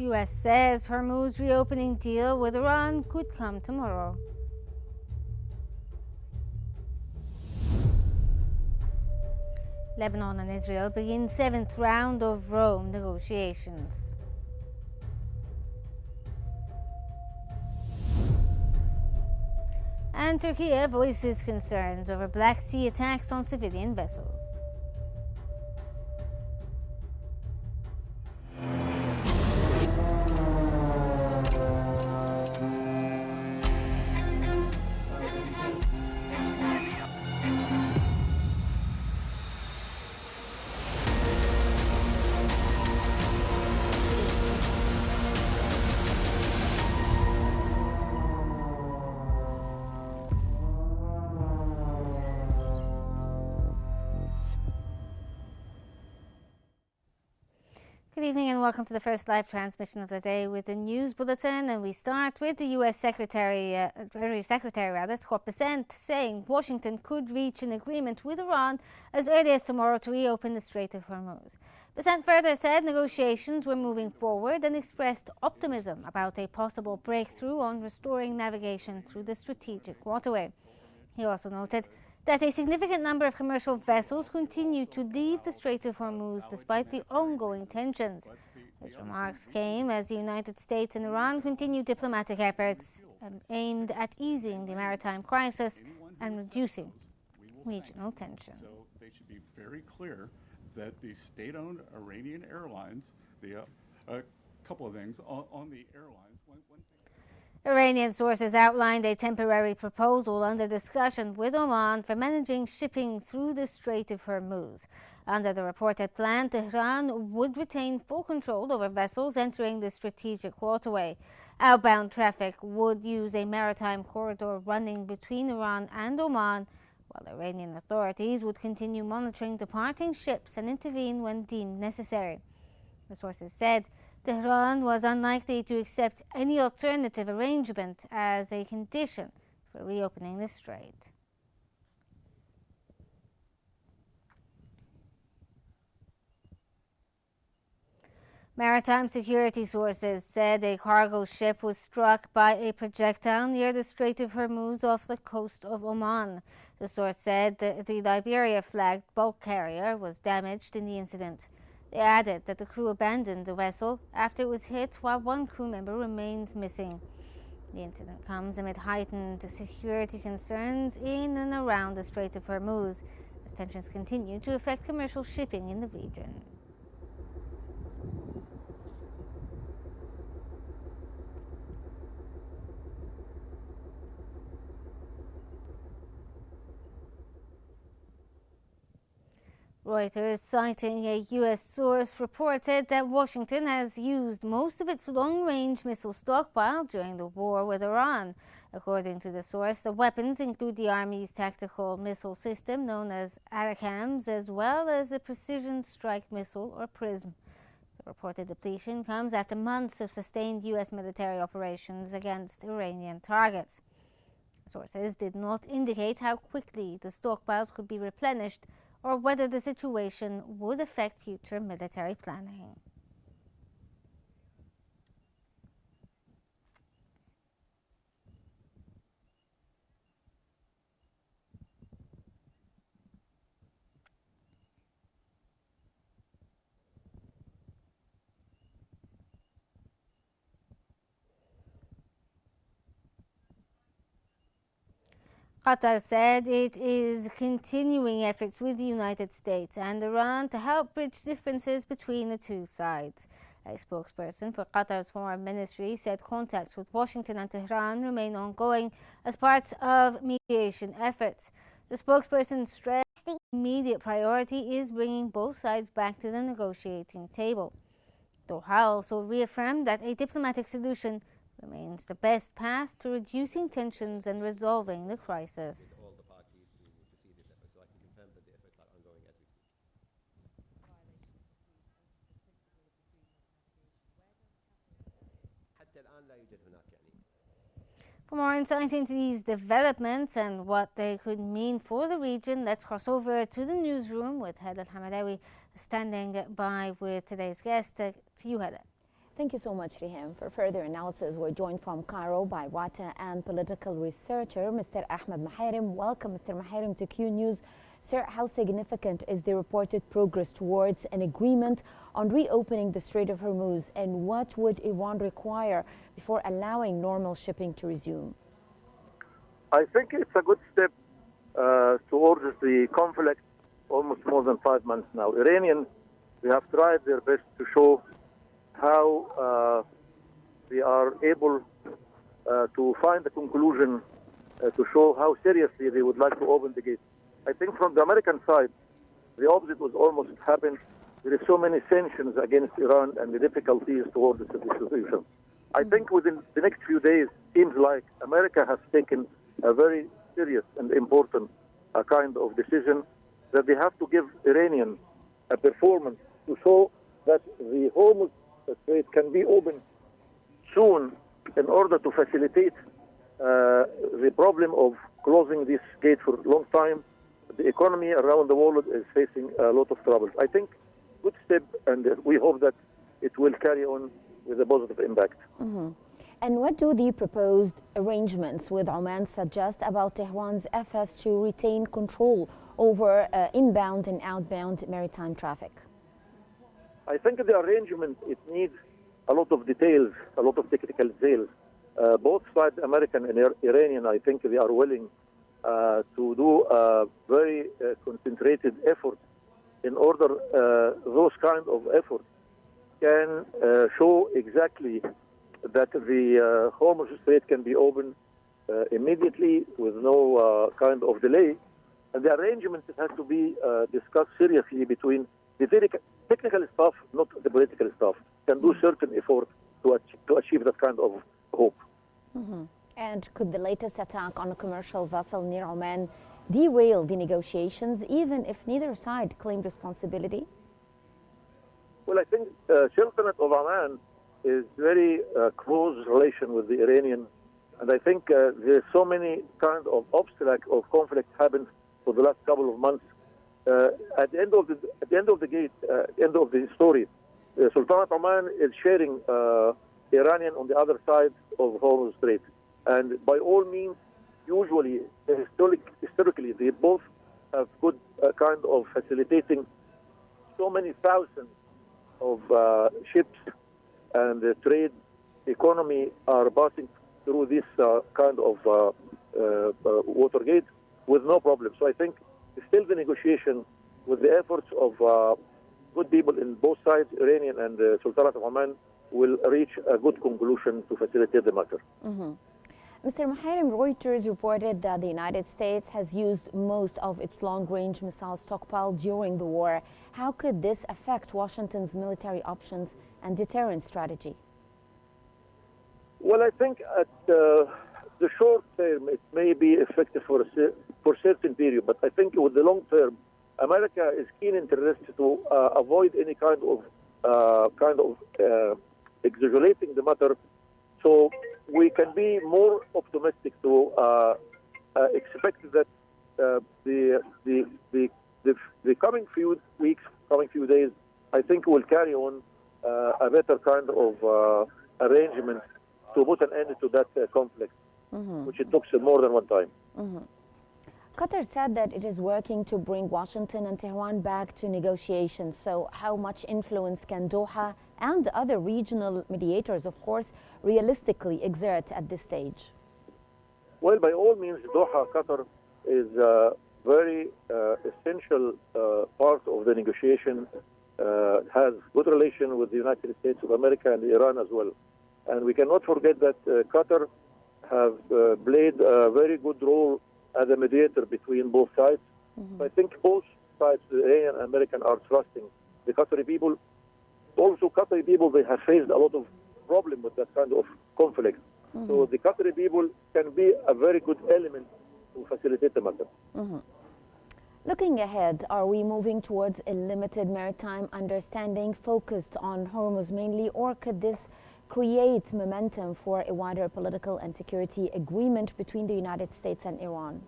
U.S. says Hormuz reopening deal with Iran could come tomorrow. Lebanon and Israel begin 7th round of Rome negotiations. And Turkey voices concerns over Black Sea attacks on civilian vessels. Good evening and welcome to the first live transmission of the day with the news bulletin. And we start with the U.S. Treasury Secretary, Scott Bessent, saying Washington could reach an agreement with Iran as early as tomorrow to reopen the Strait of Hormuz. Bessent further said negotiations were moving forward and expressed optimism about a possible breakthrough on restoring navigation through the strategic waterway. He also noted that a significant number of commercial vessels continue to leave the Strait of Hormuz despite the ongoing tensions. His remarks came as the United States and Iran continue diplomatic efforts aimed at easing the maritime crisis and reducing regional tension. So they should be very clear that the state-owned Iranian airlines, a couple of things on the airlines. Iranian sources outlined a temporary proposal under discussion with Oman for managing shipping through the Strait of Hormuz. Under the reported plan, Tehran would retain full control over vessels entering the strategic waterway. Outbound traffic would use a maritime corridor running between Iran and Oman, while Iranian authorities would continue monitoring departing ships and intervene when deemed necessary. The sources said Tehran was unlikely to accept any alternative arrangement as a condition for reopening the strait. Maritime security sources said a cargo ship was struck by a projectile near the Strait of Hormuz off the coast of Oman. The source said the Liberia-flagged bulk carrier was damaged in the incident. They added that the crew abandoned the vessel after it was hit, while one crew member remains missing. The incident comes amid heightened security concerns in and around the Strait of Hormuz, as tensions continue to affect commercial shipping in the region. Reuters, citing a U.S. source, reported that Washington has used most of its long-range missile stockpile during the war with Iran. According to the source, the weapons include the Army's tactical missile system known as ATACMS, as well as the Precision Strike Missile, or PrSM. The reported depletion comes after months of sustained U.S. military operations against Iranian targets. Sources did not indicate how quickly the stockpiles could be replenished or whether the situation would affect future military planning. Qatar said it is continuing efforts with the United States and Iran to help bridge differences between the two sides. A spokesperson for Qatar's foreign ministry said contacts with Washington and Tehran remain ongoing as parts of mediation efforts. The spokesperson stressed the immediate priority is bringing both sides back to the negotiating table. Doha also reaffirmed that a diplomatic solution remains the best path to reducing tensions and resolving the crisis. All the parties to see this effort, so I can confirm that the efforts are ongoing as we speak. For more insight into these developments and what they could mean for the region, let's cross over to the newsroom with Hala Al-Hamadawi standing by with today's guest. To you, Hala. Thank you so much, Riham. For further analysis, we're joined from Cairo by writer and political researcher, Mr. Ahmed Mahirim. Welcome, Mr. Mahirim, to Q News. Sir, how significant is the reported progress towards an agreement on reopening the Strait of Hormuz, and what would Iran require before allowing normal shipping to resume? I think it's a good step towards the conflict almost more than 5 months now. Iranians, they have tried their best to show how they are able to find a conclusion to show how seriously they would like to open the gate. I think from the American side, the opposite was almost happened. There is so many sanctions against Iran and the difficulties towards the distribution. I think within the next few days, seems like America has taken a very serious and important kind of decision that they have to give Iranians a performance to show that the Hormuz Strait can be opened soon in order to facilitate the problem of closing this gate for a long time. The economy around the world is facing a lot of troubles. I think good step, and we hope that it will carry on with a positive impact. Mm-hmm. And what do the proposed arrangements with Oman suggest about Tehran's efforts to retain control over inbound and outbound maritime traffic? I think the arrangement, it needs a lot of details, a lot of technical details. Both sides, American and Iranian, I think they are willing to do a very concentrated effort in order those kind of efforts can show exactly that the Hormuz Strait can be opened immediately with no kind of delay. And the arrangement has to be discussed seriously between the technical staff, not the political staff, can do certain effort to achieve that kind of hope. Mm-hmm. And could the latest attack on a commercial vessel near Oman derail the negotiations, even if neither side claimed responsibility? Well, I think Sultanate of Oman is very close relation with the Iranian, and I think there's so many kind of obstacles of conflict happened for the last couple of months. At the end of the story, Sultanate Oman is sharing Iranian on the other side of Hormuz Strait, and by all means, usually historically, they both have good kind of facilitating so many thousands of ships and the trade economy are passing through this kind of watergate with no problem. So I think still the negotiation with the efforts of good people in both sides, Iranian and Sultanate of Oman, will reach a good conclusion to facilitate the matter. Mm-hmm. Mr. Mahirim, Reuters reported that the United States has used most of its long-range missile stockpile during the war. How could this affect Washington's military options and deterrence strategy? Well, I think at the short term, it may be effective for a certain period, but I think with the long term, America is keen interested to avoid any kind of exaggerating the matter, so we can be more optimistic to expect that the coming few weeks, coming few days, I think will carry on a better kind of arrangement to put an end to that conflict, mm-hmm. which it took more than one time. Mm-hmm. Qatar said that it is working to bring Washington and Tehran back to negotiations. So how much influence can Doha and other regional mediators, of course, realistically exert at this stage? Well, by all means, Doha, Qatar is a very essential part of the negotiation, has good relation with the United States of America and Iran as well. And we cannot forget that Qatar have played a very good role as a mediator between both sides. Mm-hmm. I think both sides, the Iranian and American, are trusting the Qatari people. Also, Qatari people, they have faced a lot of problem with that kind of conflict. Mm-hmm. So the Qatari people can be a very good element to facilitate the matter. Mm-hmm. Looking ahead, are we moving towards a limited maritime understanding focused on Hormuz mainly, or could this create momentum for a wider political and security agreement between the United States and Iran?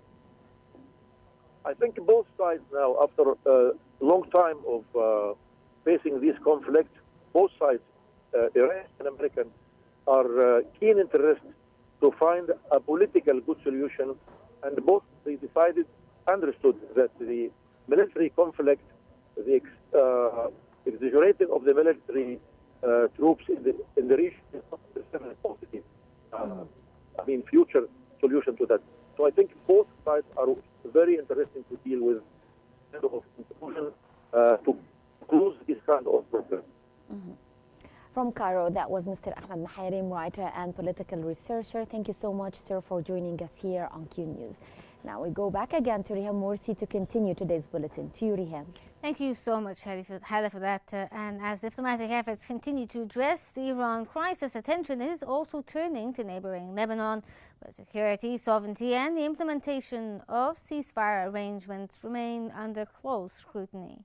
I think both sides now, after a long time of facing this conflict, both sides Iran and Americans are keen interest to find a political good solution, and both they decided, understood that the military conflict, the exaggerating of the military troops in the region is not necessarily positive. Future solution to that. So I think both sides are very interesting to deal with conclusion to close this kind of problem. From Cairo, that was Mr. Ahmed Mahairim, writer and political researcher. Thank you so much, sir, for joining us here on Qnews. Now we go back again to Riham Morsi to continue today's bulletin. To you, Riham. Thank you so much, Hala, for that. And as diplomatic efforts continue to address the Iran crisis, attention is also turning to neighboring Lebanon, where security, sovereignty, and the implementation of ceasefire arrangements remain under close scrutiny.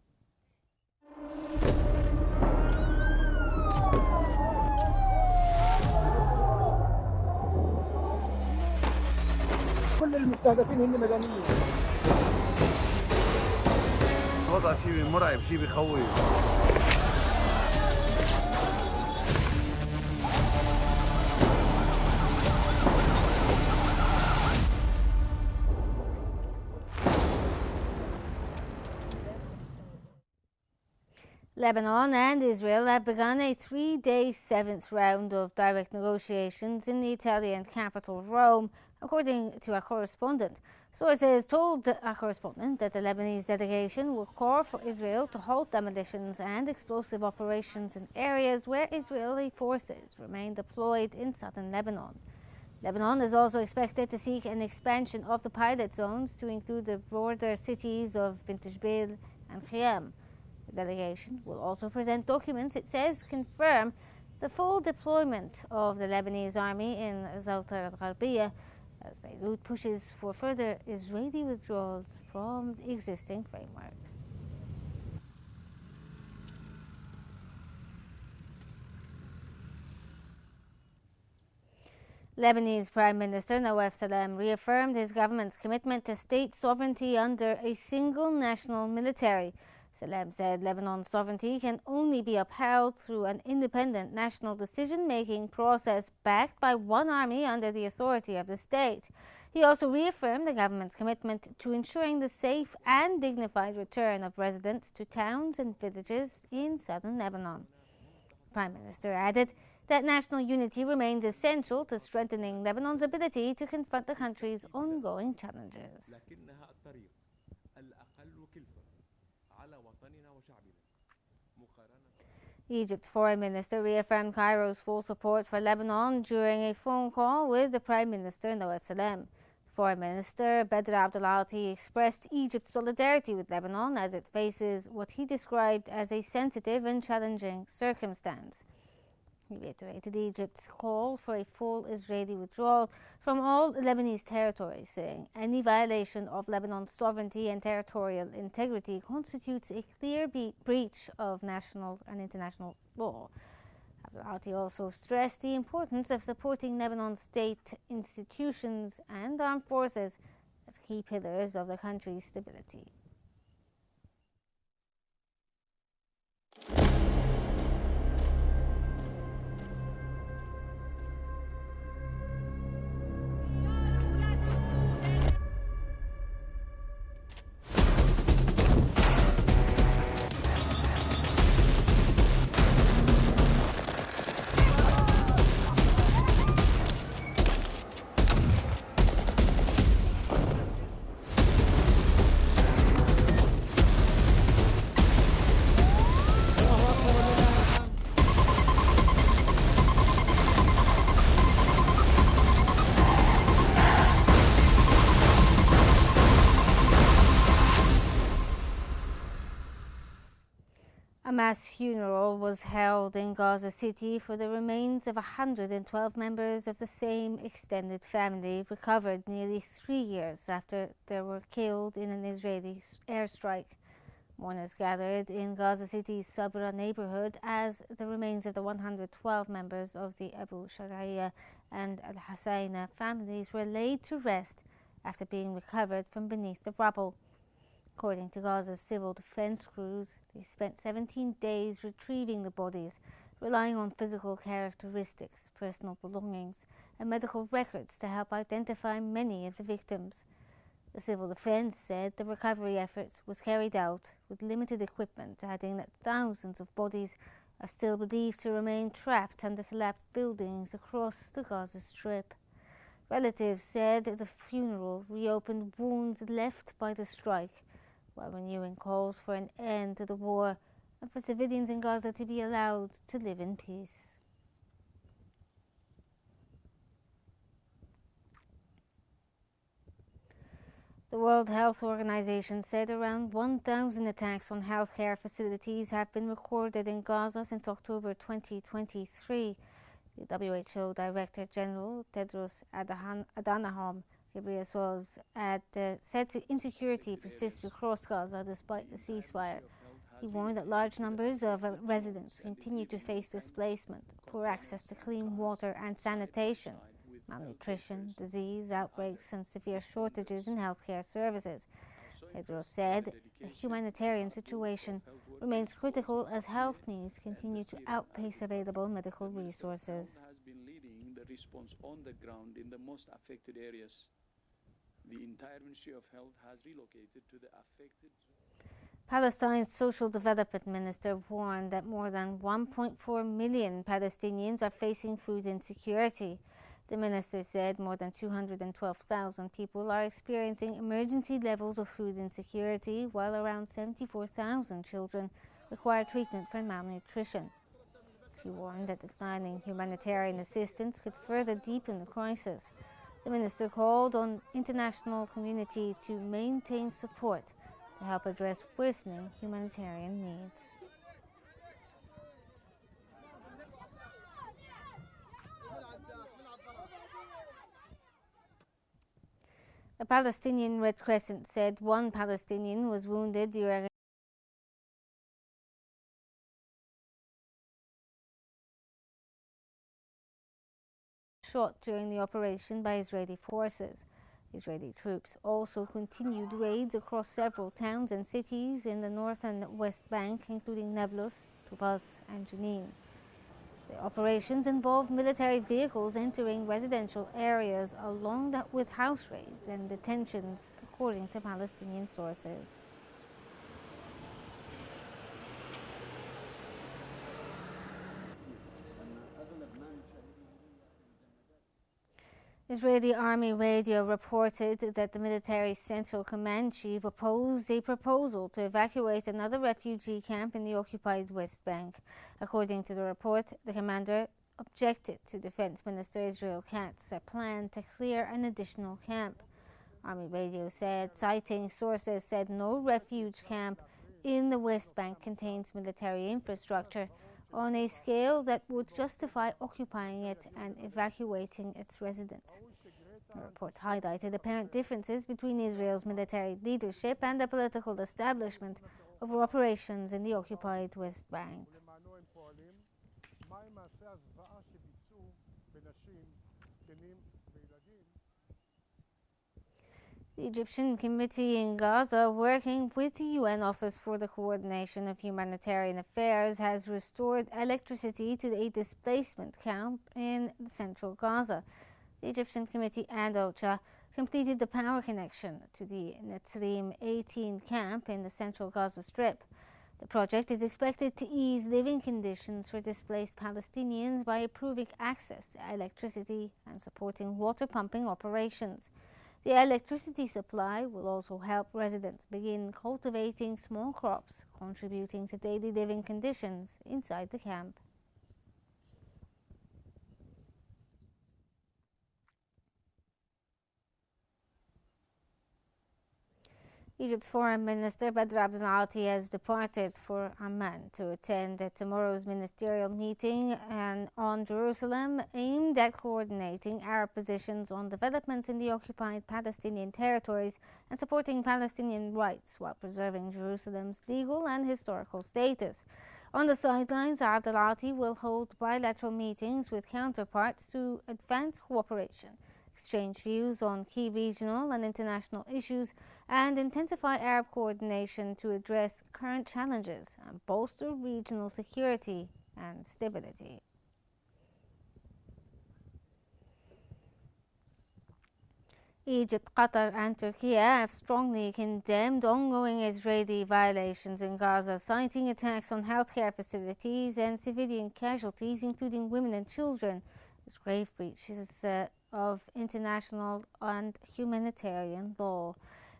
كل المستهدفين هن مدنيين. وضع شيء مرعب، شيء بيخوف. Lebanon and Israel have begun a three-day seventh round of direct negotiations in the Italian capital, Rome, according to our correspondent. Sources told our correspondent that the Lebanese delegation will call for Israel to halt demolitions and explosive operations in areas where Israeli forces remain deployed in southern Lebanon. Lebanon is also expected to seek an expansion of the pilot zones to include the border cities of Bint Jbeil and Khiam. The delegation will also present documents it says confirm the full deployment of the Lebanese army in Zawtar al-Gharbiyah as Beirut pushes for further Israeli withdrawals from the existing framework. Lebanese Prime Minister Nawaf Salam reaffirmed his government's commitment to state sovereignty under a single national military. Salam said Lebanon's sovereignty can only be upheld through an independent national decision-making process backed by one army under the authority of the state. He also reaffirmed the government's commitment to ensuring the safe and dignified return of residents to towns and villages in southern Lebanon. The Prime Minister added that national unity remains essential to strengthening Lebanon's ability to confront the country's ongoing challenges. Egypt's foreign minister reaffirmed Cairo's full support for Lebanon during a phone call with the Prime Minister Nawaf Salam. Foreign Minister Badr Abdulati expressed Egypt's solidarity with Lebanon as it faces what he described as a sensitive and challenging circumstance. He reiterated Egypt's call for a full Israeli withdrawal from all Lebanese territories, saying any violation of Lebanon's sovereignty and territorial integrity constitutes a clear breach of national and international law. Abdulati also stressed the importance of supporting Lebanon's state institutions and armed forces as key pillars of the country's stability. A mass funeral was held in Gaza City for the remains of 112 members of the same extended family recovered nearly 3 years after they were killed in an Israeli airstrike. Mourners gathered in Gaza City's Sabra neighborhood as the remains of the 112 members of the Abu Shari'a and Al-Husayna families were laid to rest after being recovered from beneath the rubble. According to Gaza's civil defense crews, they spent 17 days retrieving the bodies relying on physical characteristics, personal belongings, and medical records to help identify many of the victims. The civil defense said the recovery effort was carried out with limited equipment, adding that thousands of bodies are still believed to remain trapped under collapsed buildings across the Gaza Strip. Relatives said the funeral reopened wounds left by the strike, while renewing calls for an end to the war and for civilians in Gaza to be allowed to live in peace. The World Health Organization said around 1,000 attacks on healthcare facilities have been recorded in Gaza since October 2023. The WHO Director General Tedros Adhanom Ghebreyesus said insecurity persists across Gaza despite the ceasefire. He warned that large numbers of residents continue to face displacement, poor access to clean water and sanitation, malnutrition, disease outbreaks, and severe shortages in healthcare services. Tedros said the humanitarian situation remains critical as health needs continue to outpace available medical resources. Has been leading the response on the ground in the most affected areas. The entire Ministry of Health has relocated to the affected. Palestine's Social Development Minister warned that more than 1.4 million Palestinians are facing food insecurity. The minister said more than 212,000 people are experiencing emergency levels of food insecurity, while around 74,000 children require treatment for malnutrition. She warned that declining humanitarian assistance could further deepen the crisis. The minister called on the international community to maintain support to help address worsening humanitarian needs. The Palestinian Red Crescent said one Palestinian was wounded during shot during the operation by Israeli forces. Israeli troops also continued raids across several towns and cities in the north and west bank, including Nablus, Tubas, and Jenin. The operations involved military vehicles entering residential areas along with house raids and detentions, according to Palestinian sources. Israeli Army radio reported that the military Central Command Chief opposed a proposal to evacuate another refugee camp in the occupied West Bank. According to the report, the commander objected to Defense Minister Israel Katz's plan to clear an additional camp. Army radio said, citing sources, said no refuge camp in the West Bank contains military infrastructure on a scale that would justify occupying it and evacuating its residents. The report highlighted apparent differences between Israel's military leadership and the political establishment over operations in the occupied West Bank. The Egyptian Committee in Gaza, working with the UN Office for the Coordination of Humanitarian Affairs, has restored electricity to a displacement camp in central Gaza. The Egyptian Committee and OCHA completed the power connection to the Netzarim 18 camp in the central Gaza Strip. The project is expected to ease living conditions for displaced Palestinians by improving access to electricity and supporting water pumping operations. The electricity supply will also help residents begin cultivating small crops, contributing to daily living conditions inside the camp. Egypt's Foreign Minister Badr Abdel-Ati has departed for Amman to attend tomorrow's ministerial meeting on Jerusalem aimed at coordinating Arab positions on developments in the occupied Palestinian territories and supporting Palestinian rights while preserving Jerusalem's legal and historical status. On the sidelines, Abdel-Ati will hold bilateral meetings with counterparts to advance cooperation, exchange views on key regional and international issues, and intensify Arab coordination to address current challenges and bolster regional security and stability. Egypt, Qatar and Turkey have strongly condemned ongoing Israeli violations in Gaza, citing attacks on healthcare facilities and civilian casualties, including women and children, as grave breaches of international and humanitarian law.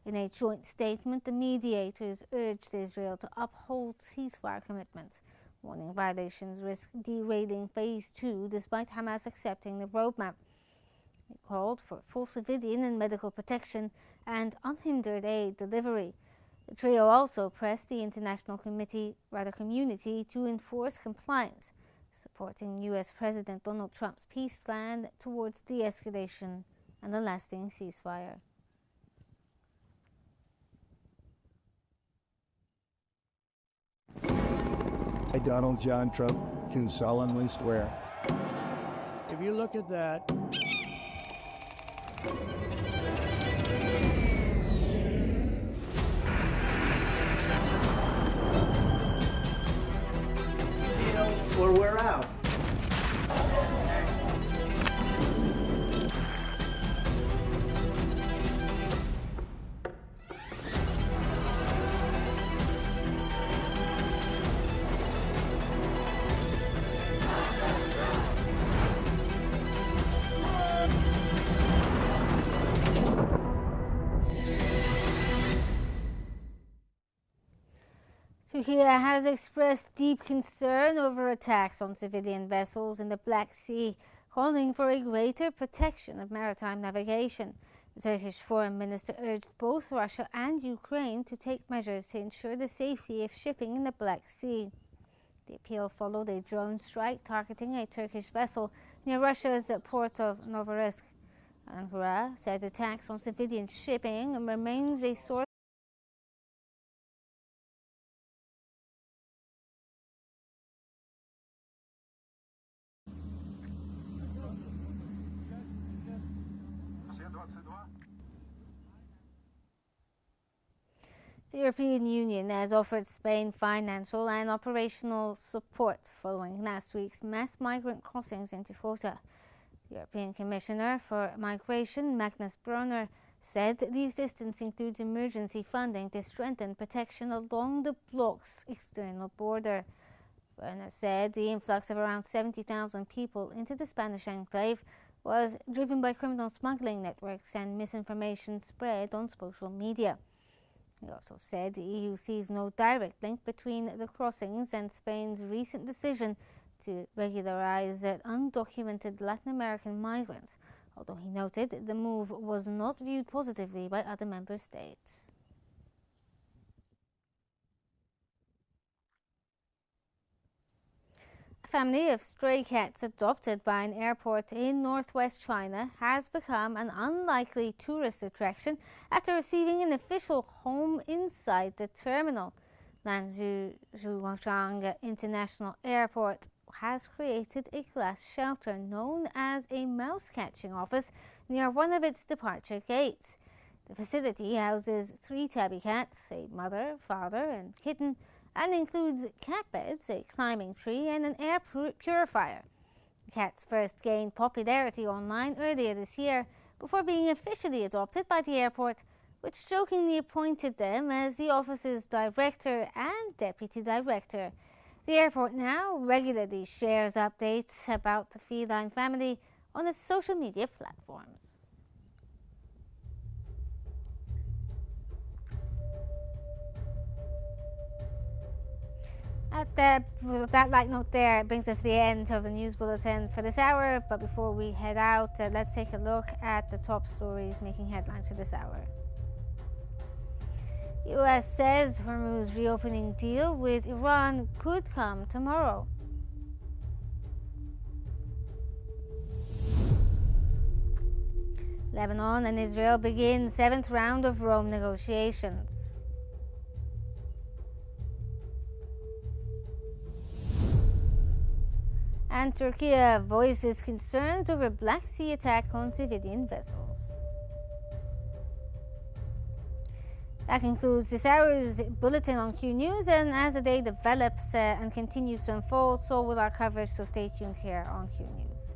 In a joint statement, the mediators urged Israel to uphold ceasefire commitments, warning violations risk derailing Phase 2 despite Hamas accepting the roadmap. They called for full civilian and medical protection and unhindered aid delivery. The trio also pressed the international community to enforce compliance, supporting U.S. President Donald Trump's peace plan towards de-escalation and a lasting ceasefire. I, Donald John Trump, do solemnly swear. If you look at that, or we're out. Turkey has expressed deep concern over attacks on civilian vessels in the Black Sea, calling for a greater protection of maritime navigation. The Turkish foreign minister urged both Russia and Ukraine to take measures to ensure the safety of shipping in the Black Sea. The appeal followed a drone strike targeting a Turkish vessel near Russia's port of Novorossiysk. Ankara said attacks on civilian shipping remains a source The European Union has offered Spain financial and operational support following last week's mass migrant crossings into Ceuta. The European Commissioner for Migration, Magnus Brunner, said the assistance includes emergency funding to strengthen protection along the bloc's external border. Brunner said the influx of around 70,000 people into the Spanish enclave was driven by criminal smuggling networks and misinformation spread on social media. He also said the EU sees no direct link between the crossings and Spain's recent decision to regularize undocumented Latin American migrants, although he noted the move was not viewed positively by other member states. A family of stray cats adopted by an airport in northwest China has become an unlikely tourist attraction after receiving an official home inside the terminal. Lanzhou Zhuochang International Airport has created a glass shelter known as a mouse catching office near one of its departure gates. The facility houses 3 tabby cats, a mother, father, and kitten, and includes cat beds, a climbing tree, and an air purifier. The cats first gained popularity online earlier this year before being officially adopted by the airport, which jokingly appointed them as the office's director and deputy director. The airport now regularly shares updates about the feline family on its social media platforms. With that light note there, it brings us to the end of the news bulletin for this hour. But before we head out, let's take a look at the top stories making headlines for this hour. U.S. says Hormuz reopening deal with Iran could come tomorrow. Lebanon and Israel begin 7th round of Rome negotiations. And Turkey voices concerns over Black Sea attack on civilian vessels. That concludes this hour's bulletin on Q News, and as the day develops and continues to unfold, so will our coverage, so stay tuned here on Q News.